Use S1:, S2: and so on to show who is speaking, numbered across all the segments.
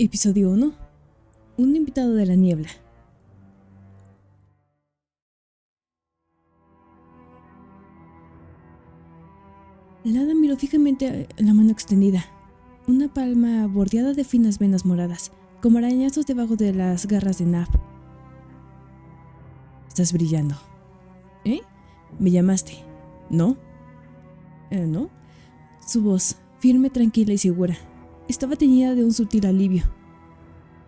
S1: Episodio 1. Un invitado de la niebla. Lada miró fijamente la mano extendida, una palma bordeada de finas venas moradas, como arañazos debajo de las garras de Nab. Estás brillando. ¿Eh? ¿Me llamaste? ¿No? ¿No? Su voz, firme, tranquila y segura, estaba teñida de un sutil alivio.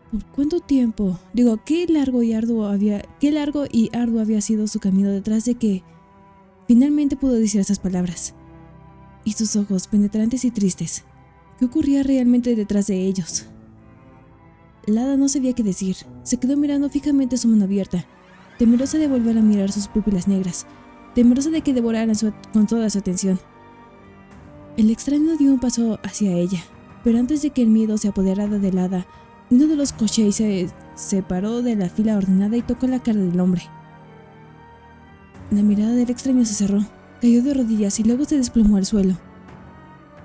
S1: ¿Por cuánto tiempo? Qué largo y arduo había sido su camino detrás de que finalmente pudo decir esas palabras. Y sus ojos penetrantes y tristes. ¿Qué ocurría realmente detrás de ellos? Lada no sabía qué decir. Se quedó mirando fijamente su mano abierta, temerosa de volver a mirar sus pupilas negras, temerosa de que devoraran con toda su atención. El extraño dio un paso hacia ella, pero antes de que el miedo se apoderara de Lada, uno de los coches se separó de la fila ordenada y tocó la cara del hombre. La mirada del extraño se cerró, cayó de rodillas y luego se desplomó al suelo.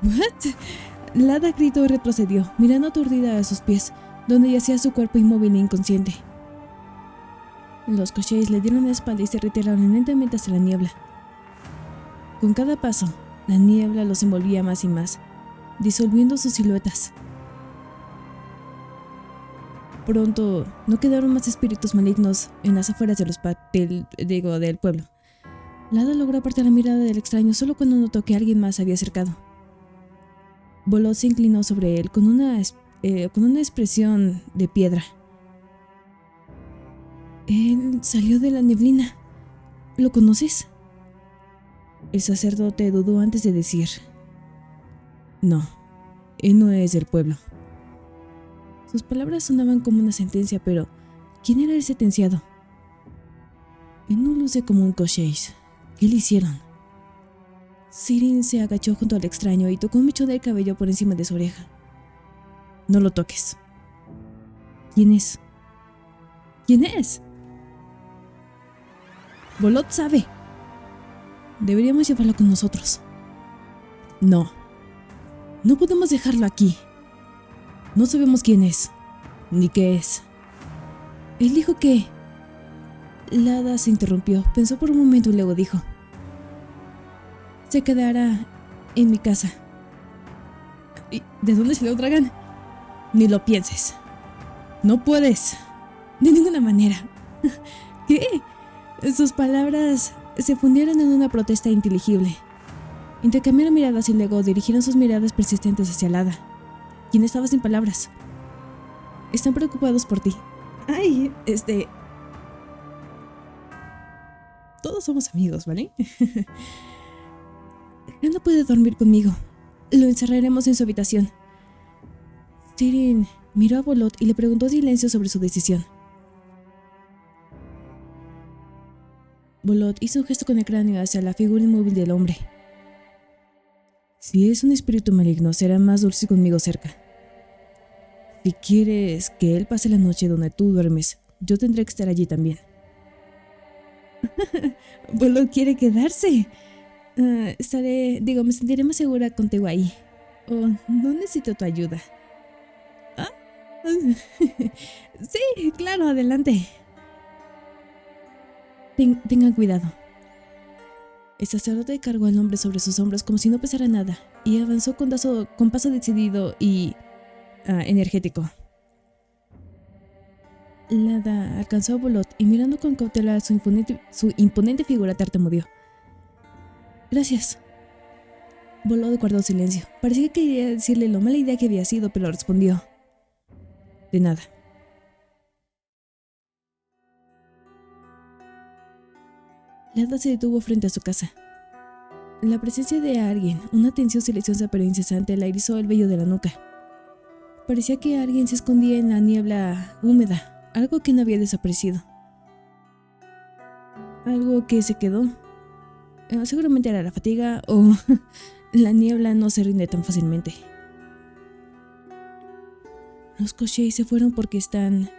S1: ¿What? Lada gritó y retrocedió, mirando aturdida a sus pies, donde yacía su cuerpo inmóvil e inconsciente. Los coches le dieron la espalda y se retiraron lentamente hacia la niebla. Con cada paso, la niebla los envolvía más y más, disolviendo sus siluetas. Pronto, no quedaron más espíritus malignos en las afueras del pueblo. Lada logró apartar la mirada del extraño solo cuando notó que alguien más se había acercado. Bolot se inclinó sobre él con una expresión de piedra. Él salió de la neblina. ¿Lo conoces? El sacerdote dudó antes de decir: No, él no es del pueblo. Sus palabras sonaban como una sentencia, pero ¿quién era el sentenciado? Él no luce como un Kosheish. ¿Qué le hicieron? Sirin se agachó junto al extraño y tocó un mechón de cabello por encima de su oreja. No lo toques. ¿Quién es? ¿Quién es? Bolot sabe. Deberíamos llevarlo con nosotros. No. No podemos dejarlo aquí. No sabemos quién es, ni qué es. Él dijo que... Lada se interrumpió, pensó por un momento y luego dijo: Se quedará en mi casa. ¿Y de dónde salió Dragan? Ni lo pienses. No puedes. De ninguna manera. ¿Qué? Sus palabras se fundieron en una protesta inteligible. Intercambiaron miradas y luego dirigieron sus miradas persistentes hacia Lada, quien estaba sin palabras. Están preocupados por ti. Ay, Todos somos amigos, ¿vale? Él no puede dormir conmigo. Lo encerraremos en su habitación. Sirin miró a Bolot y le preguntó en silencio sobre su decisión. Bolot hizo un gesto con el cráneo hacia la figura inmóvil del hombre. Si es un espíritu maligno, será más dulce conmigo cerca. Si quieres que él pase la noche donde tú duermes, yo tendré que estar allí también. Bolot quiere quedarse. Me sentiré más segura contigo ahí. No necesito tu ayuda. ¿Ah? Sí, claro, adelante. Tengan cuidado. El sacerdote cargó al hombre sobre sus hombros como si no pesara nada y avanzó con paso decidido y energético. Lada alcanzó a Bolot y mirando con cautela su imponente figura tartamudeó. Gracias. Bolot guardó silencio. Parecía que quería decirle lo mala idea que había sido, pero respondió: De nada. Lada se detuvo frente a su casa. La presencia de alguien, una tensión silenciosa pero incesante, le erizó el vello de la nuca. Parecía que alguien se escondía en la niebla húmeda, algo que no había desaparecido. Algo que se quedó. Seguramente era la fatiga o la niebla no se rinde tan fácilmente. Los Koshei se fueron porque están...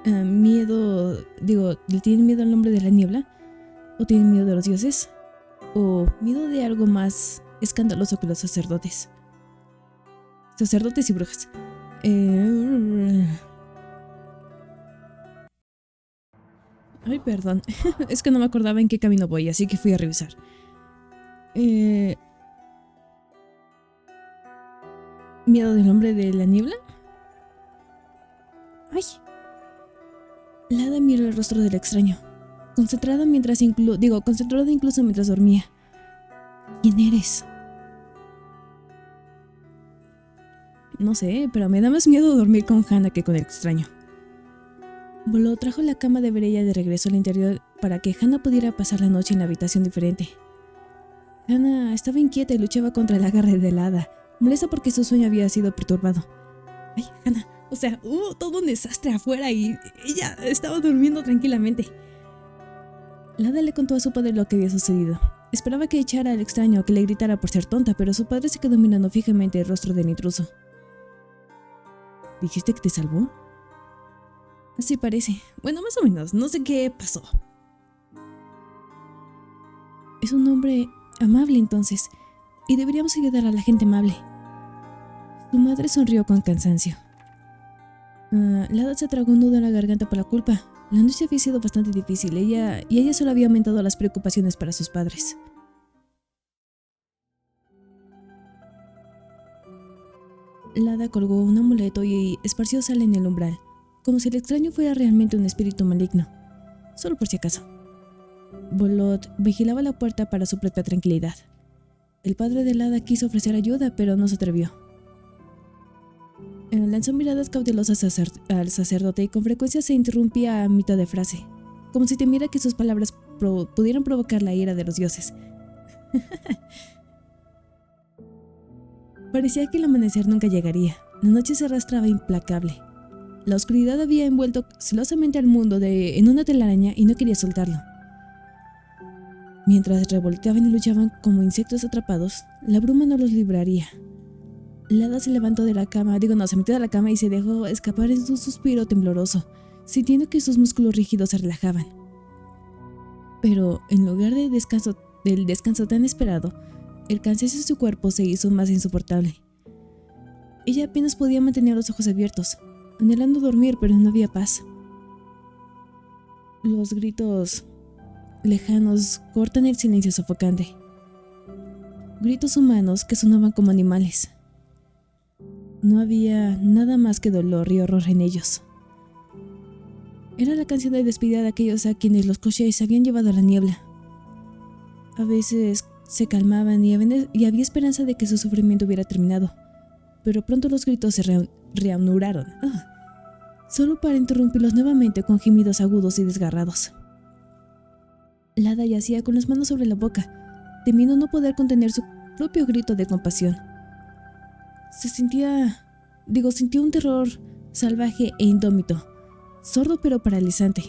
S1: ¿le tienen miedo al nombre de la niebla? ¿O tienen miedo de los dioses? ¿O miedo de algo más escandaloso que los sacerdotes? Sacerdotes y brujas. Ay, perdón. Es que no me acordaba en qué camino voy, así que fui a revisar. ¿Miedo del hombre de la niebla? ¡Ay! Lada miró el rostro del extraño, concentrada incluso mientras dormía. ¿Quién eres? No sé, pero me da más miedo dormir con Hannah que con el extraño. Voló trajo la cama de Berella de regreso al interior para que Hannah pudiera pasar la noche en la habitación diferente. Hannah estaba inquieta y luchaba contra el agarre del hada, molesta porque su sueño había sido perturbado. Ay, Hannah, hubo todo un desastre afuera y ella estaba durmiendo tranquilamente. La hada le contó a su padre lo que había sucedido. Esperaba que echara al extraño o que le gritara por ser tonta, pero su padre se quedó mirando fijamente el rostro del intruso. ¿Dijiste que te salvó? Así parece. Bueno, más o menos. No sé qué pasó. Es un hombre amable entonces, y deberíamos ayudar a la gente amable. Su madre sonrió con cansancio. La hada se tragó un nudo en la garganta por la culpa. La noche había sido bastante difícil, y ella solo había aumentado las preocupaciones para sus padres. La hada colgó un amuleto y esparció sal en el umbral, como si el extraño fuera realmente un espíritu maligno, solo por si acaso. Bolot vigilaba la puerta para su propia tranquilidad. El padre de la hada quiso ofrecer ayuda, pero no se atrevió. Lanzó miradas cautelosas al sacerdote y con frecuencia se interrumpía a mitad de frase, como si temiera que sus palabras pudieran provocar la ira de los dioses. Parecía que el amanecer nunca llegaría. La noche se arrastraba implacable. La oscuridad había envuelto celosamente al mundo en una telaraña y no quería soltarlo. Mientras revolteaban y luchaban como insectos atrapados, la bruma no los libraría. La hada se levantó de la cama, se metió de la cama y se dejó escapar en un suspiro tembloroso, sintiendo que sus músculos rígidos se relajaban. Pero en lugar del descanso tan esperado, el cansancio de su cuerpo se hizo más insoportable. Ella apenas podía mantener los ojos abiertos, anhelando dormir, pero no había paz. Los gritos lejanos cortan el silencio sofocante. Gritos humanos que sonaban como animales. No había nada más que dolor y horror en ellos. Era la canción de despedida de aquellos a quienes los Koshais habían llevado a la niebla. A veces se calmaban y había esperanza de que su sufrimiento hubiera terminado, pero pronto los gritos se reanudaron, solo para interrumpirlos nuevamente con gemidos agudos y desgarrados. La hada yacía con las manos sobre la boca, temiendo no poder contener su propio grito de compasión. Sintió un terror salvaje e indómito, sordo pero paralizante.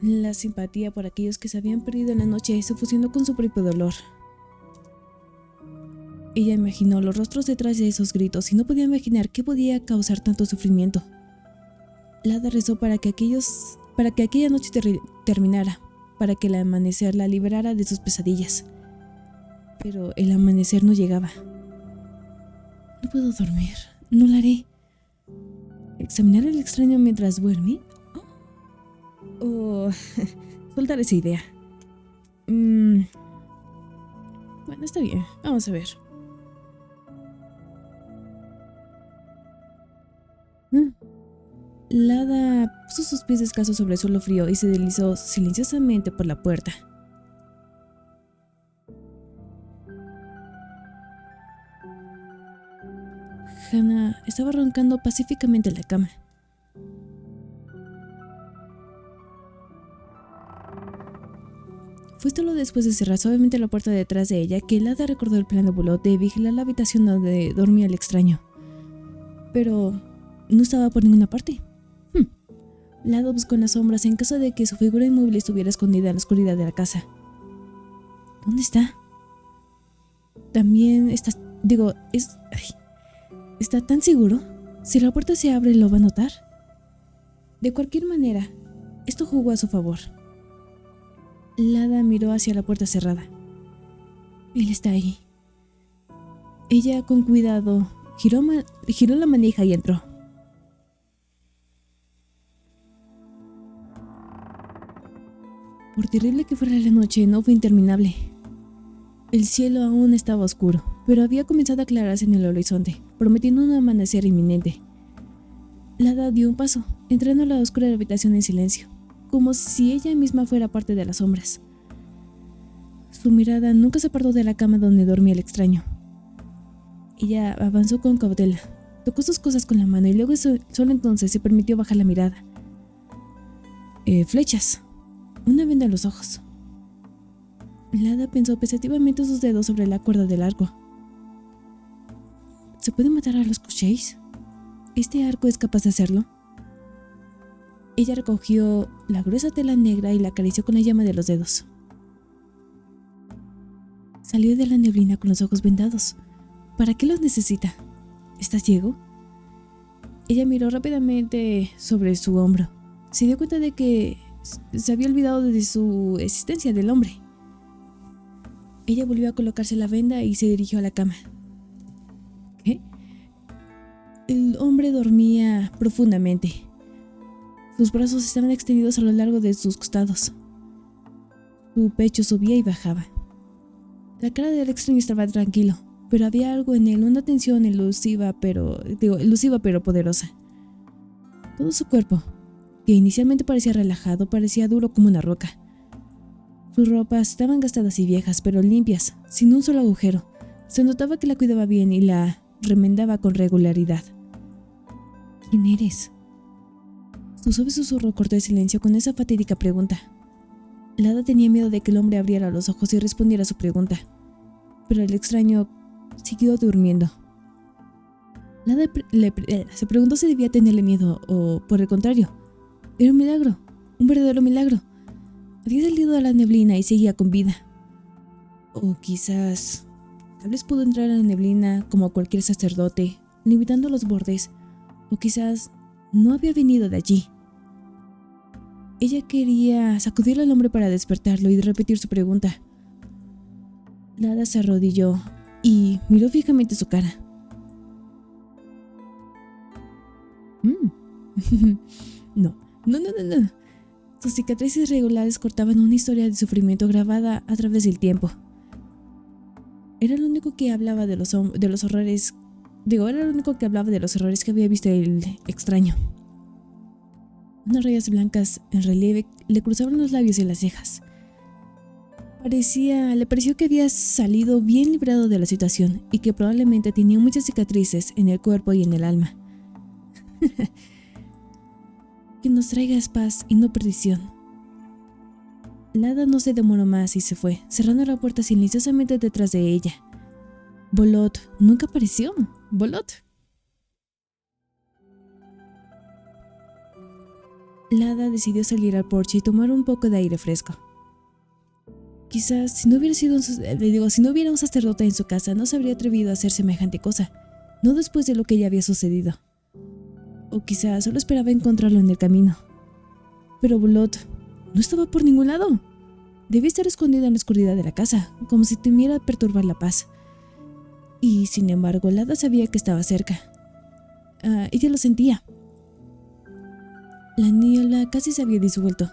S1: La simpatía por aquellos que se habían perdido en la noche se fusionó con su propio dolor. Ella imaginó los rostros detrás de esos gritos y no podía imaginar qué podía causar tanto sufrimiento. La hada rezó para que aquella noche terminara, para que el amanecer la liberara de sus pesadillas. Pero el amanecer no llegaba. No puedo dormir, no lo haré. ¿Examinar al extraño mientras duerme? Soltar esa idea. Bueno, está bien, vamos a ver. La hada puso sus pies descalzos sobre el suelo frío y se deslizó silenciosamente por la puerta. Hannah estaba roncando pacíficamente en la cama. Fue solo después de cerrar suavemente la puerta detrás de ella que el hada recordó el plan de Bolot de vigilar la habitación donde dormía el extraño. Pero no estaba por ninguna parte. La hada buscó en las sombras en caso de que su figura inmóvil estuviera escondida en la oscuridad de la casa. ¿Dónde está? También está... ¿Está tan seguro? Si la puerta se abre, ¿lo va a notar? De cualquier manera, esto jugó a su favor. La hada miró hacia la puerta cerrada. Él está ahí. Ella, con cuidado, giró la manija y entró. Por terrible que fuera la noche, no fue interminable. El cielo aún estaba oscuro, pero había comenzado a aclararse en el horizonte, prometiendo un amanecer inminente. Lada dio un paso, entrando a la oscura habitación en silencio, como si ella misma fuera parte de las sombras. Su mirada nunca se apartó de la cama donde dormía el extraño. Ella avanzó con cautela, tocó sus cosas con la mano y luego solo entonces se permitió bajar la mirada. Flechas. Una venda en los ojos. Lada pensó pensativamente sus dedos sobre la cuerda del arco. ¿Se puede matar a los Koscheis? ¿Este arco es capaz de hacerlo? Ella recogió la gruesa tela negra y la acarició con la llama de los dedos. Salió de la neblina con los ojos vendados. ¿Para qué los necesita? ¿Estás ciego? Ella miró rápidamente sobre su hombro. Se dio cuenta de que se había olvidado de su existencia del hombre. Ella volvió a colocarse la venda y se dirigió a la cama. ¿Qué? El hombre dormía profundamente. Sus brazos estaban extendidos a lo largo de sus costados. Su pecho subía y bajaba. La cara del extraño estaba tranquilo, pero había algo en él, una tensión elusiva pero poderosa. Todo su cuerpo, que inicialmente parecía relajado, parecía duro como una roca. Sus ropas estaban gastadas y viejas, pero limpias, sin un solo agujero. Se notaba que la cuidaba bien y la remendaba con regularidad. ¿Quién eres? Su suave susurro cortó el silencio con esa fatídica pregunta. Lada tenía miedo de que el hombre abriera los ojos y respondiera a su pregunta, pero el extraño siguió durmiendo. Lada se preguntó si debía tenerle miedo o, por el contrario, era un milagro, un verdadero milagro. Había salido de la neblina y seguía con vida. O quizás, tal vez pudo entrar en la neblina como cualquier sacerdote, limitando los bordes, o quizás no había venido de allí. Ella quería sacudirle al hombre para despertarlo y repetir su pregunta. Lada se arrodilló y miró fijamente su cara. No. Sus cicatrices regulares cortaban una historia de sufrimiento grabada a través del tiempo. Era el único que hablaba de los horrores. Era el único que hablaba de los errores que había visto el extraño. Unas rayas blancas en relieve le cruzaban los labios y las cejas. Le pareció que había salido bien librado de la situación y que probablemente tenía muchas cicatrices en el cuerpo y en el alma. Que nos traigas paz y no perdición. Lada no se demoró más y se fue, cerrando la puerta silenciosamente detrás de ella. Volod nunca apareció. Volod. Lada decidió salir al porche y tomar un poco de aire fresco. Quizás si no hubiera un sacerdote en su casa, no se habría atrevido a hacer semejante cosa, no después de lo que ya había sucedido. O quizás solo esperaba encontrarlo en el camino. Pero Volod no estaba por ningún lado. Debía estar escondido en la oscuridad de la casa, como si temiera perturbar la paz. Y sin embargo, Lada sabía que estaba cerca. Ella lo sentía. La niebla casi se había disuelto,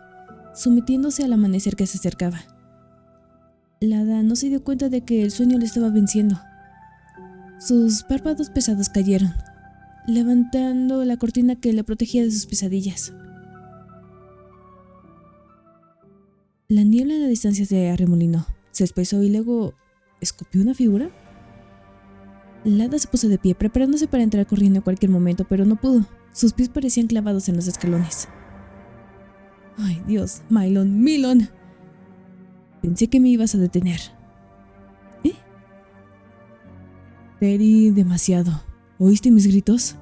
S1: sometiéndose al amanecer que se acercaba. Lada no se dio cuenta de que el sueño le estaba venciendo. Sus párpados pesados cayeron, levantando la cortina que le protegía de sus pesadillas. La niebla en la distancia se arremolinó, se espesó y luego escupió una figura. Lada se puso de pie, preparándose para entrar corriendo en cualquier momento, pero no pudo. Sus pies parecían clavados en los escalones. ¡Ay, Dios! ¡Milon! Pensé que me ibas a detener. Te herí demasiado. ¿Oíste mis gritos?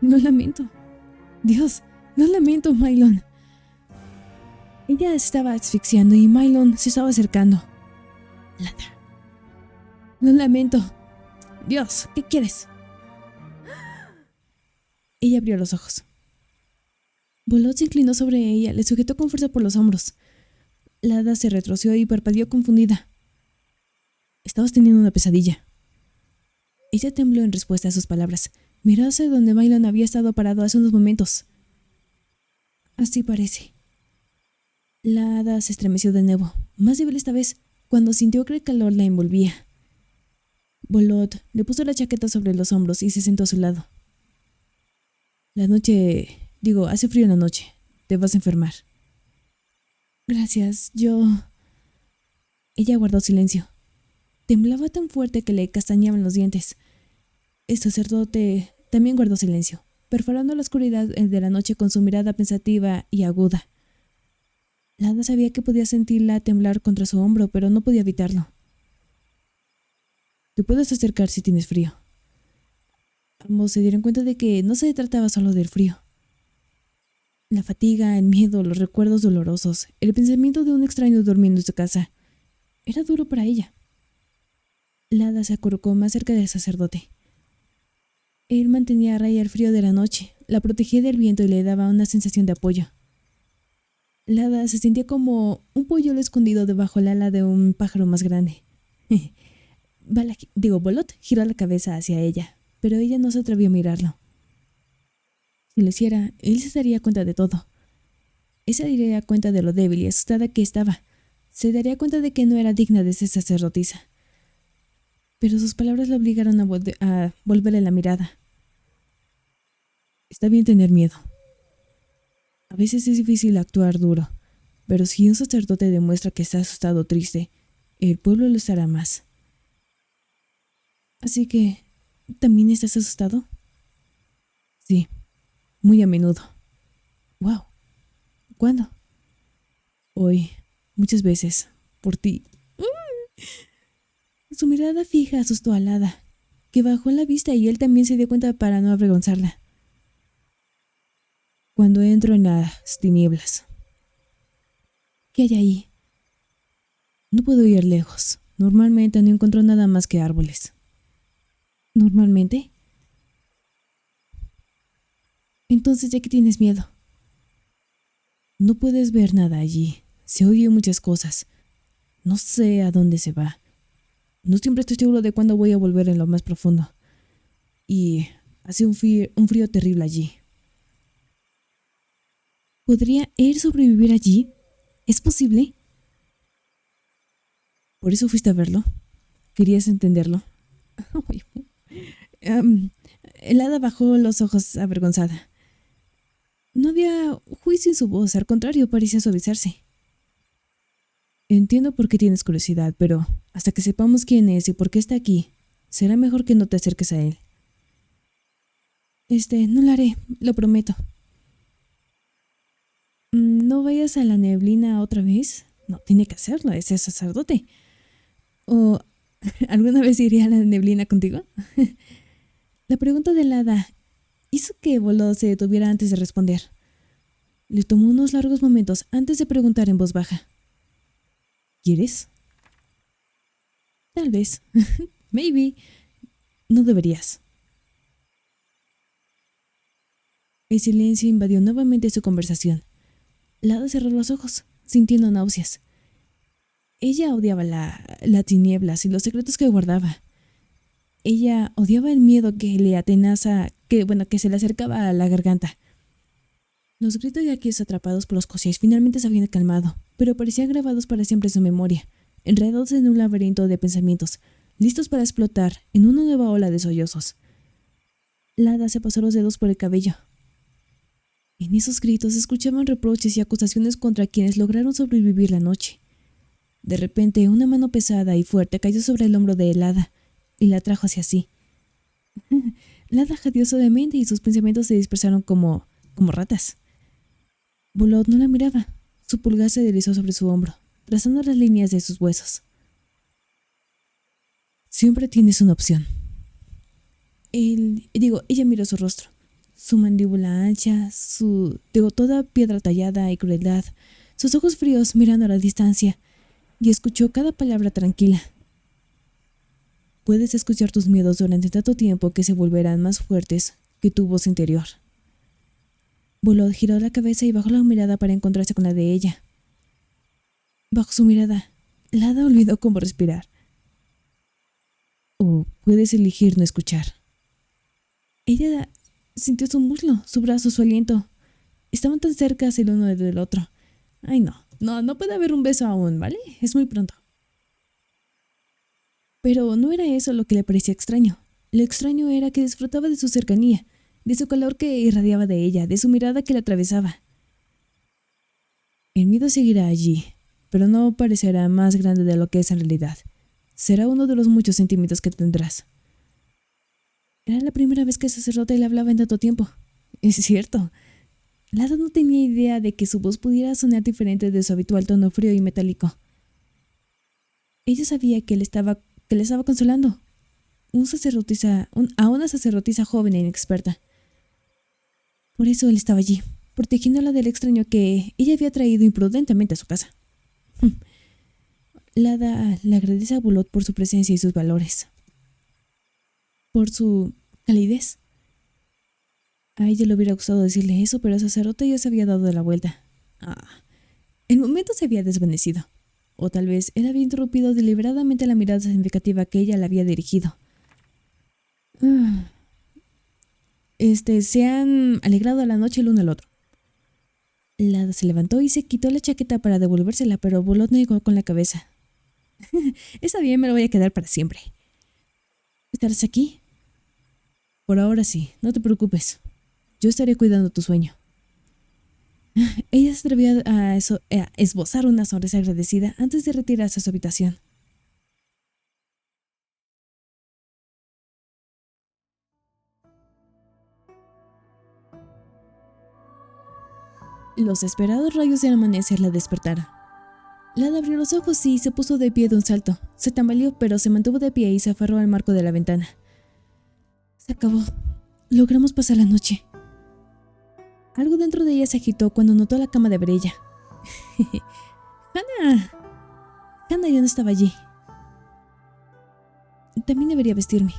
S1: Lo lamento. Dios, lo lamento, Milon. Ella se estaba asfixiando y Milon se estaba acercando. Lada. Lo lamento. Dios, ¿qué quieres? Ella abrió los ojos. Volod se inclinó sobre ella, le sujetó con fuerza por los hombros. Lada se retroció y parpadeó confundida. Estabas teniendo una pesadilla. Ella tembló en respuesta a sus palabras. Miró hacia donde Mylon había estado parado hace unos momentos. Así parece. La hada se estremeció de nuevo, más débil esta vez, cuando sintió que el calor la envolvía. Bolot le puso la chaqueta sobre los hombros y se sentó a su lado. Hace frío en la noche. Te vas a enfermar. Gracias, Ella guardó silencio. Temblaba tan fuerte que le castañaban los dientes. El sacerdote también guardó silencio, perforando la oscuridad de la noche con su mirada pensativa y aguda. La hada sabía que podía sentirla temblar contra su hombro, pero no podía evitarlo. Te puedes acercar si tienes frío. Ambos se dieron cuenta de que no se trataba solo del frío. La fatiga, el miedo, los recuerdos dolorosos, el pensamiento de un extraño durmiendo en su casa. Era duro para ella. La hada se acurrucó más cerca del sacerdote. Él mantenía a raya el frío de la noche, la protegía del viento y le daba una sensación de apoyo. La hada se sentía como un polluelo escondido debajo del ala de un pájaro más grande. Bolot giró la cabeza hacia ella, pero ella no se atrevió a mirarlo. Si lo hiciera, él se daría cuenta de todo. Él se daría cuenta de lo débil y asustada que estaba. Se daría cuenta de que no era digna de ser sacerdotisa. Pero sus palabras la obligaron a volverle la mirada. Está bien tener miedo. A veces es difícil actuar duro, pero si un sacerdote demuestra que está asustado o triste, el pueblo lo estará más. Así que, ¿también estás asustado? Sí, muy a menudo. ¡Wow! ¿Cuándo? Hoy, muchas veces, por ti. Su mirada fija asustó a la hada, que bajó la vista y él también se dio cuenta para no avergonzarla. Cuando entro en las tinieblas. ¿Qué hay ahí? No puedo ir lejos. Normalmente no encuentro nada más que árboles. ¿Normalmente? Entonces, ¿de qué tienes miedo? No puedes ver nada allí. Se oyen muchas cosas. No sé a dónde se va. No siempre estoy seguro de cuándo voy a volver en lo más profundo. Y hace un frío terrible allí. ¿Podría él sobrevivir allí? ¿Es posible? ¿Por eso fuiste a verlo? ¿Querías entenderlo? El hada bajó los ojos avergonzada. No había juicio en su voz, al contrario, parecía suavizarse. Entiendo por qué tienes curiosidad, pero hasta que sepamos quién es y por qué está aquí, será mejor que no te acerques a él. No lo haré, lo prometo. ¿No vayas a la neblina otra vez? No, tiene que hacerlo, es el sacerdote. ¿O alguna vez iré a la neblina contigo? La pregunta del hada hizo que Bolot se detuviera antes de responder. Le tomó unos largos momentos antes de preguntar en voz baja. ¿Quieres? Tal vez. Maybe. No deberías. El silencio invadió nuevamente su conversación. La hada cerró los ojos, sintiendo náuseas. Ella odiaba las tinieblas y los secretos que guardaba. Ella odiaba el miedo que le atenaza, que se le acercaba a la garganta. Los gritos de aquellos atrapados por los cosies finalmente se habían calmado, pero parecían grabados para siempre en su memoria, enredados en un laberinto de pensamientos, listos para explotar en una nueva ola de sollozos. La hada se pasó los dedos por el cabello. En esos gritos se escuchaban reproches y acusaciones contra quienes lograron sobrevivir la noche. De repente, una mano pesada y fuerte cayó sobre el hombro de el hada y la trajo hacia sí. La hada jadeó suavemente y sus pensamientos se dispersaron como ratas. Bolot no la miraba. Su pulgar se deslizó sobre su hombro, trazando las líneas de sus huesos. Siempre tienes una opción. Ella miró su rostro. Su mandíbula ancha, toda piedra tallada y crueldad, sus ojos fríos mirando a la distancia, y escuchó cada palabra tranquila. Puedes escuchar tus miedos durante tanto tiempo que se volverán más fuertes que tu voz interior. Bolot giró la cabeza y bajó la mirada para encontrarse con la de ella. Bajo su mirada, la hada olvidó cómo respirar. O puedes elegir no escuchar. Ella sintió su muslo, su brazo, su aliento. Estaban tan cerca el uno del otro. Ay, no puede haber un beso aún, ¿vale? Es muy pronto. Pero no era eso lo que le parecía extraño. Lo extraño era que disfrutaba de su cercanía, de su calor que irradiaba de ella, de su mirada que la atravesaba. El miedo seguirá allí, pero no parecerá más grande de lo que es en realidad. Será uno de los muchos sentimientos que tendrás. Era la primera vez que el sacerdote le hablaba en tanto tiempo. Es cierto. Lada no tenía idea de que su voz pudiera sonar diferente de su habitual tono frío y metálico. Ella sabía que le estaba consolando. A una sacerdotisa joven e inexperta. Por eso él estaba allí, protegiéndola del extraño que ella había traído imprudentemente a su casa. Lada le agradece a Bolot por su presencia y sus valores. Por su calidez. A ella le hubiera gustado decirle eso, pero el sacerdote ya se había dado de la vuelta. El momento se había desvanecido. O tal vez él había interrumpido deliberadamente la mirada significativa que ella le había dirigido. Se han alegrado la noche el uno al otro. Lada se levantó y se quitó la chaqueta para devolvérsela, pero Bolot negó con la cabeza. Está bien, me lo voy a quedar para siempre. ¿Estarás aquí? Por ahora sí, no te preocupes. Yo estaré cuidando tu sueño. Ella se atrevió a esbozar una sonrisa agradecida antes de retirarse a su habitación. Los esperados rayos del amanecer la despertaron. Lada abrió los ojos y se puso de pie de un salto. Se tambaleó, pero se mantuvo de pie y se aferró al marco de la ventana. Se acabó. Logramos pasar la noche. Algo dentro de ella se agitó cuando notó la cama de Brella. ¡Hannah! Hannah ya no estaba allí. También debería vestirme.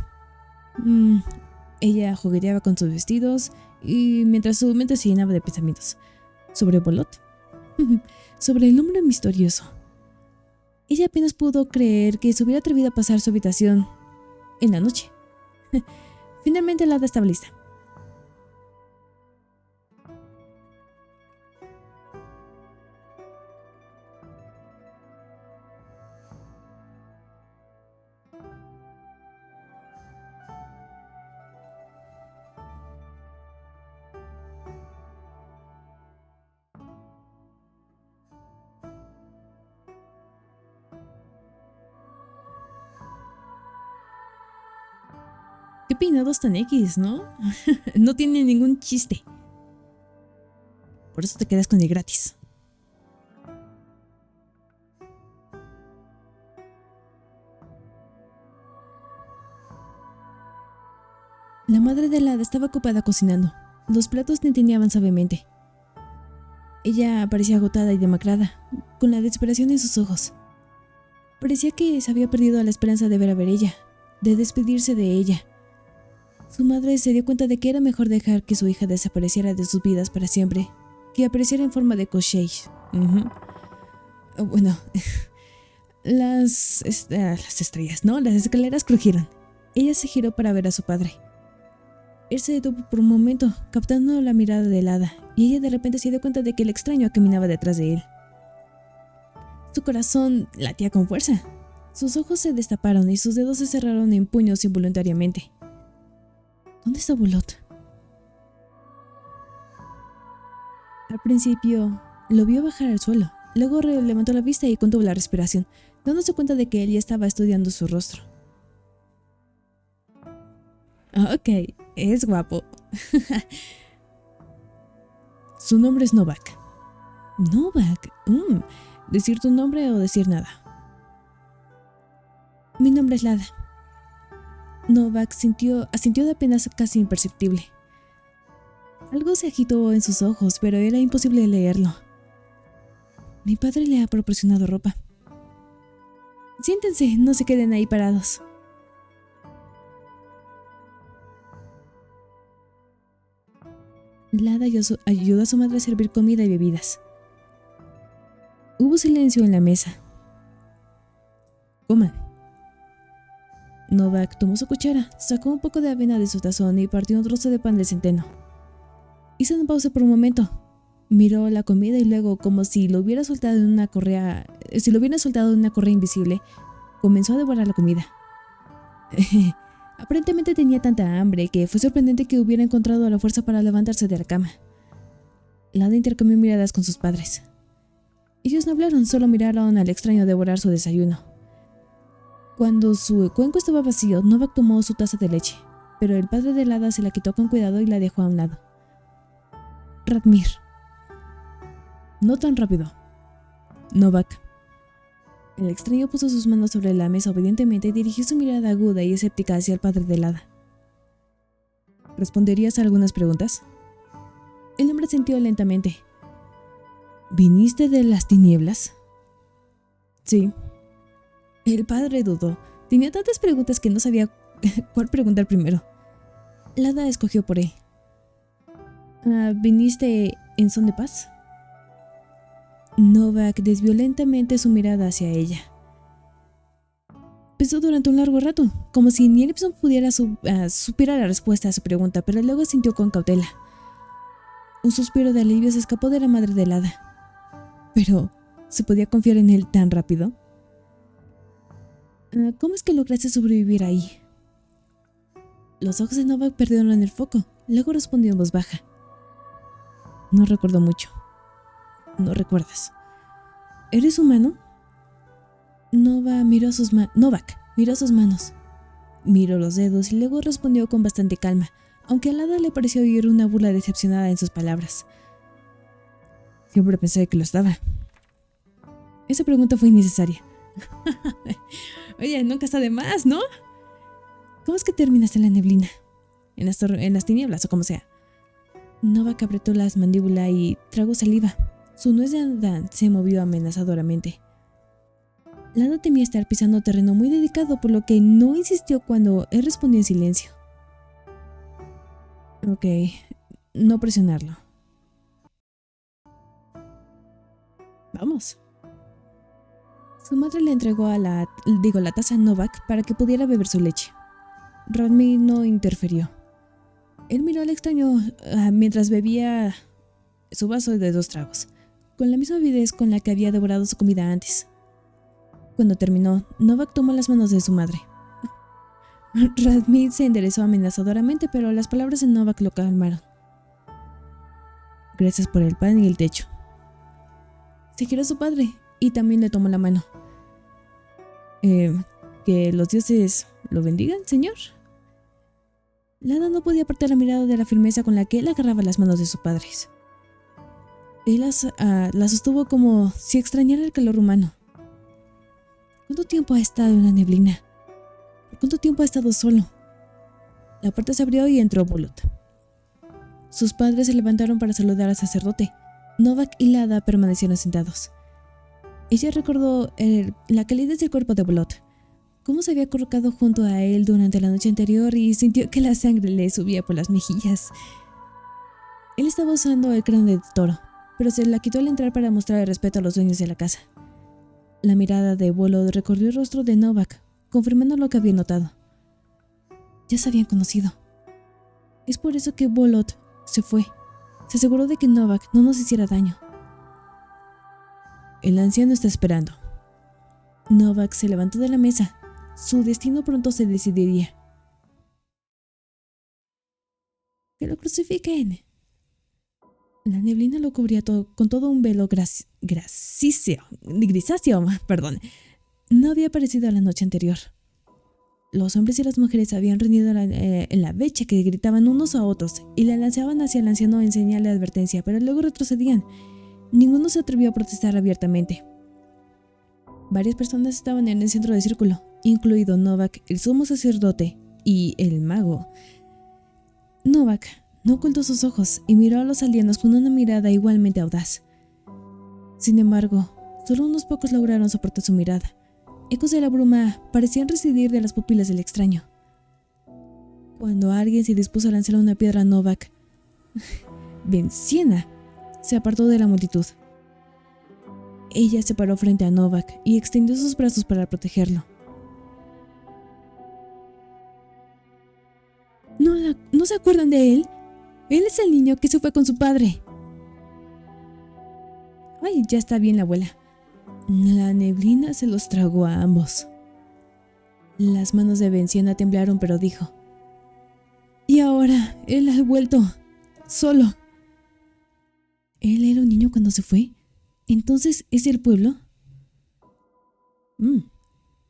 S1: Ella jugueteaba con sus vestidos y mientras su mente se llenaba de pensamientos. ¿Sobre Bolot? Sobre el hombre misterioso. Ella apenas pudo creer que se hubiera atrevido a pasar su habitación en la noche. Finalmente Lada estaba lista. Qué peinados tan X, ¿no? No tiene ningún chiste. Por eso te quedas con el gratis. La madre de Lada estaba ocupada cocinando. Los platos tintineaban suavemente. Ella parecía agotada y demacrada, con la desesperación en sus ojos. Parecía que se había perdido la esperanza de ver a Brella, de despedirse de ella. Su madre se dio cuenta de que era mejor dejar que su hija desapareciera de sus vidas para siempre, que apareciera en forma de Koshei. Bueno, las estrellas, ¿no? Las escaleras crujieron. Ella se giró para ver a su padre. Él se detuvo por un momento, captando la mirada de Lada, y ella de repente se dio cuenta de que el extraño caminaba detrás de él. Su corazón latía con fuerza. Sus ojos se destaparon y sus dedos se cerraron en puños involuntariamente. ¿Dónde está Bolot? Al principio lo vio bajar al suelo, luego levantó la vista y contuvo la respiración, dándose cuenta de que él ya estaba estudiando su rostro. Ok, es guapo. Su nombre es Novak. Novak. ¿Decir tu nombre o decir nada? Mi nombre es Lada. Novak asintió de apenas casi imperceptible. Algo se agitó en sus ojos, pero era imposible leerlo. Mi padre le ha proporcionado ropa. Siéntense, no se queden ahí parados. Lada ayudó a su madre a servir comida y bebidas. Hubo silencio en la mesa. Coman. Novak tomó su cuchara, sacó un poco de avena de su tazón y partió un trozo de pan de centeno. Hizo una pausa por un momento. Miró la comida y luego, como si lo hubiera soltado en una correa, invisible, comenzó a devorar la comida. Aparentemente tenía tanta hambre que fue sorprendente que hubiera encontrado la fuerza para levantarse de la cama. Lada intercambió miradas con sus padres. Ellos no hablaron, solo miraron al extraño devorar su desayuno. Cuando su cuenco estaba vacío, Novak tomó su taza de leche, pero el padre de Lada se la quitó con cuidado y la dejó a un lado. Radmir. No tan rápido. Novak. El extraño puso sus manos sobre la mesa obedientemente y dirigió su mirada aguda y escéptica hacia el padre de Lada. ¿Responderías a algunas preguntas? El hombre asintió lentamente. ¿Viniste de las tinieblas? Sí. El padre dudó. Tenía tantas preguntas que no sabía cuál preguntar primero. Lada escogió por él. ¿Viniste en son de paz? Novak desvió lentamente su mirada hacia ella. Pensó durante un largo rato, como si ni él mismo supiera la respuesta a su pregunta, pero luego sintió con cautela. Un suspiro de alivio se escapó de la madre de Lada. Pero, ¿se podía confiar en él tan rápido? ¿Cómo es que lograste sobrevivir ahí? Los ojos de Novak perdieron el foco. Luego respondió en voz baja. No recuerdo mucho. ¿No recuerdas? ¿Eres humano? Novak miró sus manos. Miró los dedos y luego respondió con bastante calma, aunque a Lada le pareció oír una burla decepcionada en sus palabras. Siempre pensé que lo estaba. Esa pregunta fue innecesaria. Oye, nunca está de más, ¿no? ¿Cómo es que terminaste en la neblina? En las tinieblas o como sea. Novak apretó las mandíbulas y tragó saliva. Su nuez de Adán se movió amenazadoramente. Lada temía estar pisando terreno muy delicado, por lo que no insistió cuando él respondió en silencio. Ok, no presionarlo. Vamos. Su madre le entregó la taza a Novak para que pudiera beber su leche. Radmir no interfirió. Él miró al extraño mientras bebía su vaso de 2 tragos, con la misma avidez con la que había devorado su comida antes. Cuando terminó, Novak tomó las manos de su madre. Radmir se enderezó amenazadoramente, pero las palabras de Novak lo calmaron. Gracias por el pan y el techo. Se giró a su padre y también le tomó la mano. Que los dioses lo bendigan, señor. Lada no podía apartar la mirada de la firmeza con la que él agarraba las manos de sus padres. Él la sostuvo como si extrañara el calor humano. ¿Cuánto tiempo ha estado en la neblina? ¿Por cuánto tiempo ha estado solo? La puerta se abrió y entró Bolot. Sus padres se levantaron para saludar al sacerdote. Novak y Lada permanecieron sentados. Ella recordó la calidez del cuerpo de Bolot, cómo se había colocado junto a él durante la noche anterior y sintió que la sangre le subía por las mejillas. Él estaba usando el cráneo de toro, pero se la quitó al entrar para mostrar el respeto a los dueños de la casa. La mirada de Bolot recorrió el rostro de Novak, confirmando lo que había notado. Ya se habían conocido. Es por eso que Bolot se fue. Se aseguró de que Novak no nos hiciera daño. El anciano está esperando. Novak se levantó de la mesa. Su destino pronto se decidiría. Que lo crucifiquen. La neblina lo cubría con todo un velo grisáceo. No había aparecido la noche anterior. Los hombres y las mujeres habían reunido en la brecha que gritaban unos a otros y le lanzaban hacia el anciano en señal de advertencia, pero luego retrocedían. Ninguno se atrevió a protestar abiertamente. Varias personas estaban en el centro del círculo, incluido Novak, el sumo sacerdote y el mago. Novak no ocultó sus ojos y miró a los alienos con una mirada igualmente audaz. Sin embargo, solo unos pocos lograron soportar su mirada. Ecos de la bruma parecían residir de las pupilas del extraño. Cuando alguien se dispuso a lanzar una piedra a Novak, Venciana se apartó de la multitud. Ella se paró frente a Novak y extendió sus brazos para protegerlo. ¿No se acuerdan de él? Él es el niño que se fue con su padre. Ay, ya está bien la abuela. La neblina se los tragó a ambos. Las manos de Venciana temblaron, pero dijo: y ahora, él ha vuelto, solo. ¿Él era un niño cuando se fue? ¿Entonces es del pueblo?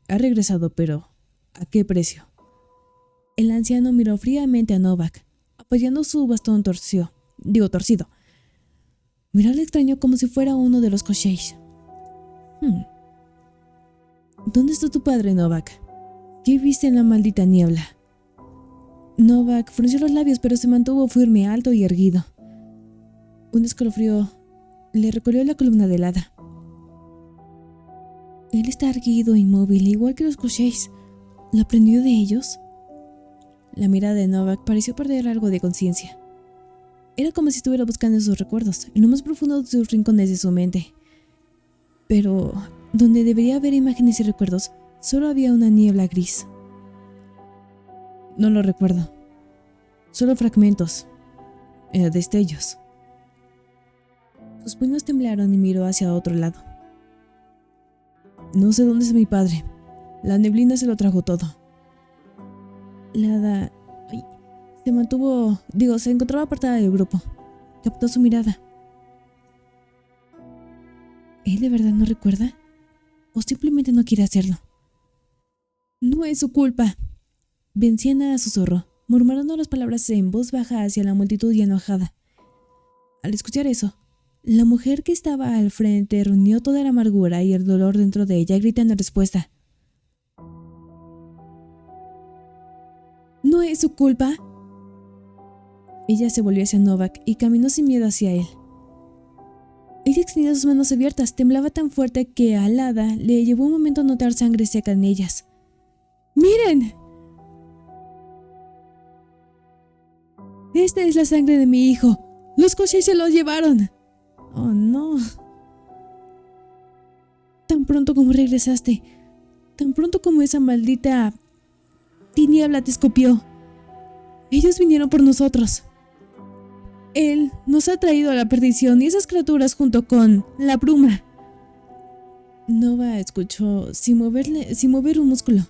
S1: Ha regresado, pero ¿a qué precio? El anciano miró fríamente a Novak, apoyando su bastón torcido. Miró al extraño como si fuera uno de los Kosheis. ¿Dónde está tu padre, Novak? ¿Qué viste en la maldita niebla? Novak frunció los labios, pero se mantuvo firme, alto y erguido. Un escalofrío le recorrió la columna del hada. Él está erguido e inmóvil, igual que los Kosheis. ¿Lo aprendió de ellos? La mirada de Novak pareció perder algo de conciencia. Era como si estuviera buscando en sus recuerdos, en lo más profundo de sus rincones de su mente. Pero donde debería haber imágenes y recuerdos, solo había una niebla gris. No lo recuerdo. Solo fragmentos. Destellos. Sus puños temblaron y miró hacia otro lado. No sé dónde es mi padre. La neblina se lo trajo todo. La hada se encontraba apartada del grupo. Captó su mirada. ¿Él de verdad no recuerda? ¿O simplemente no quiere hacerlo? No es su culpa. Venciana susurró, murmurando las palabras en voz baja hacia la multitud y enojada. Al escuchar eso, la mujer que estaba al frente reunió toda la amargura y el dolor dentro de ella, gritando en respuesta. ¿No es su culpa? Ella se volvió hacia Novak y caminó sin miedo hacia él. Ella extendía sus manos abiertas, temblaba tan fuerte que a la hada le llevó un momento a notar sangre seca en ellas. ¡Miren! Esta es la sangre de mi hijo. Los Kosheis se lo llevaron. Oh, no. Tan pronto como regresaste, tan pronto como esa maldita tiniebla te escupió, ellos vinieron por nosotros. Él nos ha traído a la perdición y esas criaturas junto con la bruma. Nova escuchó sin mover un músculo.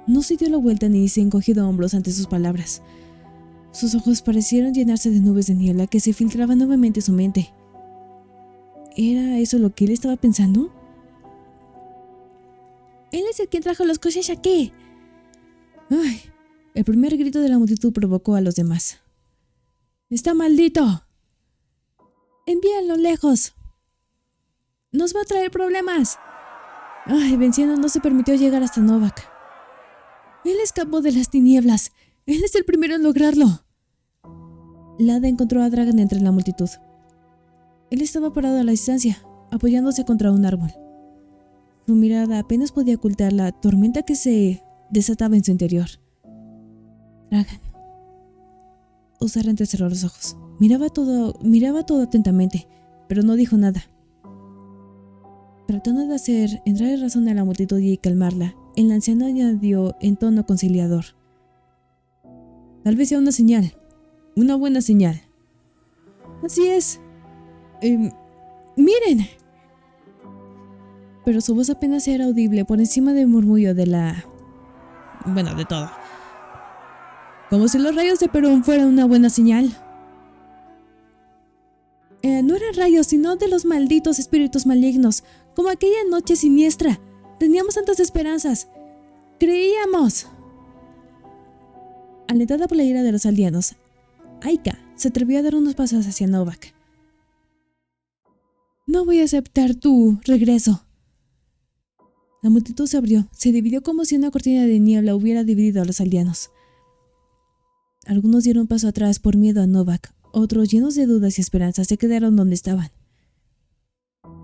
S1: No se dio la vuelta ni se encogió de hombros ante sus palabras. Sus ojos parecieron llenarse de nubes de niebla que se filtraban nuevamente en su mente. ¿Era eso lo que él estaba pensando? Él es el que trajo los Kosheis aquí. Ay, el primer grito de la multitud provocó a los demás. ¡Está maldito! ¡Envíalo lejos! ¡Nos va a traer problemas! Ay, Venciana no se permitió llegar hasta Novak. Él escapó de las tinieblas. Él es el primero en lograrlo. La hada encontró a Dragan entre la multitud. Él estaba parado a la distancia, apoyándose contra un árbol. Su mirada apenas podía ocultar la tormenta que se desataba en su interior. Dragan. Uzar entrecerró los ojos. Miraba todo atentamente, pero no dijo nada. Tratando de hacer entrar en razón a la multitud y calmarla, el anciano añadió en tono conciliador. Tal vez sea una señal. Una buena señal. Así es. ¡Miren! Pero su voz apenas era audible por encima del murmullo de todo. Como si los rayos de Perón fueran una buena señal. No eran rayos, sino de los malditos espíritus malignos, como aquella noche siniestra. Teníamos tantas esperanzas. Creíamos. Alentada por la ira de los aldeanos, Aika se atrevió a dar unos pasos hacia Novak. No voy a aceptar tu regreso. La multitud se abrió, se dividió como si una cortina de niebla hubiera dividido a los aldeanos. Algunos dieron paso atrás por miedo a Novak, otros, llenos de dudas y esperanzas, se quedaron donde estaban.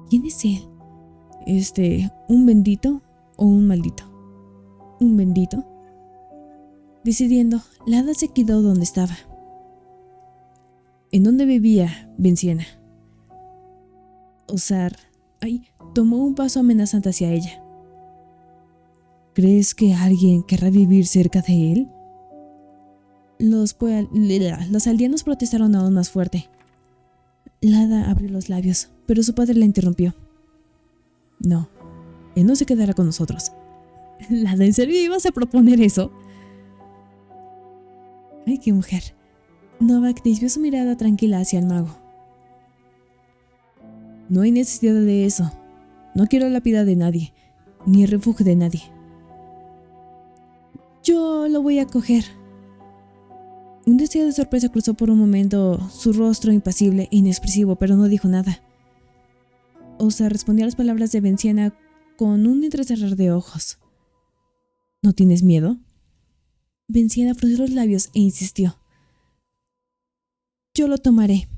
S1: ¿Quién es él? ¿Un bendito o un maldito? ¿Un bendito? Decidiendo, la hada se quedó donde estaba. ¿En dónde vivía Venciana? Uzar tomó un paso amenazante hacia ella. ¿Crees que alguien querrá vivir cerca de él? Los aldeanos protestaron aún más fuerte. Lada abrió los labios, pero su padre la interrumpió. No, él no se quedará con nosotros. Lada, ¿en serio ibas a proponer eso? Ay, qué mujer. Novak desvió su mirada tranquila hacia el mago. No hay necesidad de eso. No quiero la piedad de nadie, ni el refugio de nadie. Yo lo voy a coger. Un destello de sorpresa cruzó por un momento su rostro impasible e inexpresivo, pero no dijo nada. Osa respondió a las palabras de Venciana con un entrecerrar de ojos. ¿No tienes miedo? Venciana frunció los labios e insistió. Yo lo tomaré.